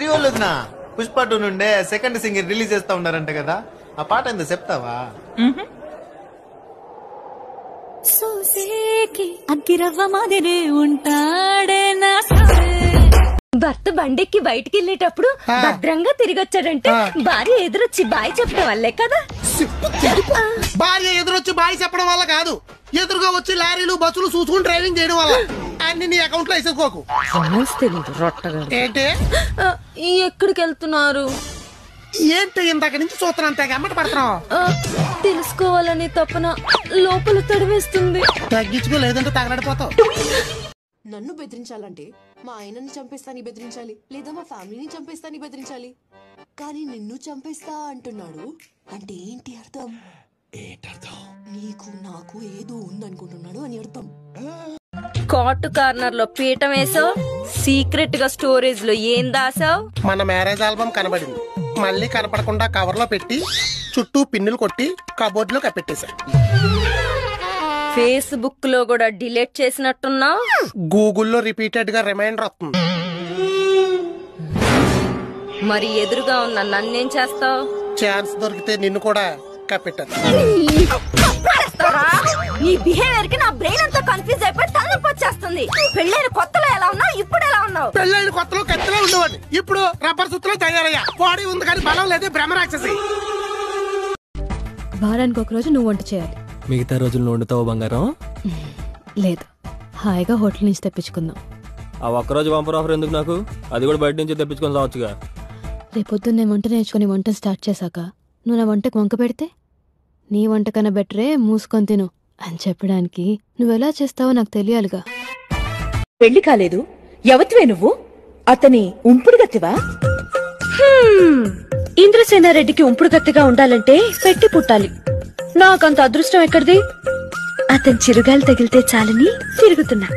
శ్రీవల్లుదినా పుష్ప 2 నుండే second single release చేస్తా ఉన్నారంట కదా, ఆ పాట ఎంత చెప్తావా? అగ్గిరవ్వ మాదిరే ఉంటాడే నా భర్త బండెక్కి బయటికి వెళ్ళేటప్పుడు భద్రంగా తిరిగి వచ్చాడంటే భార్య ఎదురొచ్చి బాయ్ చెప్పడం వల్లే కదా. భార్య ఎదురొచ్చి బాయ్ చెప్పడం వల్ల కాదు, ఎదురుగా వచ్చి లారీలు బస్సులు చూసుకుని డ్రైవింగ్ చేయడం వల్ల. అన్ని నీ అకౌంట్ లో వేసేసుకోకు. ఏంటి ఎక్కడికి వెళ్తున్నారు? ఏంటి ఇందాక నుంచి చూస్తున్నాను, తెగ అమ్మట పడుతున్నావు. తెలుసుకోవాలని తప్పన లోపల తడివేస్తుంది. తగ్గించుకోలేదంటే తగలడిపోతావు. నన్ను బెదిరించాలంటే మా ఆయనని చంపేస్తాని బెదిరించాలి, లేదా మా ఫ్యామిలీని చంపేస్తాని బెదిరించాలి. కానీ నిన్ను చంపేస్తా అంటున్నాడు అంటే ఏంటి అర్థం? నీకు నాకు ఏదో ఉందనుకుంటున్నాడు అని అర్థం. కాటు కార్నర్ లో పీఠం వేసావు, సీక్రెట్ గా స్టోరేజ్ లో ఏం దాసావు? మన మ్యారేజ్ ఆల్బమ్ కనబడింది, మళ్ళీ కనపడకుండా కవర్ లో పెట్టి చుట్టూ పిన్నులు కొట్టి కబోర్డ్ లో కప్పెట్టేశా. ఫేస్బుక్ లో కూడా డిలీట్ చేసినట్టున్నా. గూగుల్లో రిపీటెడ్ గా రిమైండర్ వస్తుంది. మరి ఎదురుగా ఉన్న నన్నేం చేస్తావు? ఛాన్స్ దొరికితే నిన్ను కూడా కప్పెట్టాను. నీ బిహేవియర్ కి నా బ్రెయిన్ అంతా కన్ఫ్యూజ్ అయిపోయి తలనొప్పి వచ్చేస్తుంది. పెళ్ళైన కొత్తలో ఎలా ఉన్నావు, ఇప్పుడు ఎలా ఉన్నావు? పెళ్ళైన కొత్తలో కత్తిలో ఉండేవాడిని, ఇప్పుడు రబ్బర్ సుత్తులో తయారయ్యా. బాడీ ఉంది కానీ బలం లేదే బ్రహ్మరాక్షసి. వారానికి ఒక రోజు నువ్వు వంట చేయాలి, మిగతా రోజులు వండుతావు బంగారం? లేదు, హాయిగా హోటల్ నుంచి తెప్పించుకుందాం. ఆ ఒక్కరోజు వంపర్ ఆఫర్ ఎందుకు నాకు? అది కూడా బయట నుంచి తెప్పించుకొని రావచ్చుగా. రేపొద్దున్న నేను వంట నేర్చుకుని వంట స్టార్ట్ చేశాక నువ్వు నా వంటకు వంక పెడితే నీ వంట కన్నా బెటరే మూసుకొని తిను అని చెప్పడానికి నువ్వెలా చేస్తావో నాకు తెలియాలిగా. పెళ్లి కాలేదు, ఎవతివే నువ్వు? అతని ఉంపుడు గత్తివా? ఇంద్రసేనారెడ్డికి ఉంపుడు గత్తిగా ఉండాలంటే పెట్టి పుట్టాలి. నాకంత అదృష్టం ఎక్కడిది? అతని చిరుగాలి తగిలితే చాలని తిరుగుతున్నా.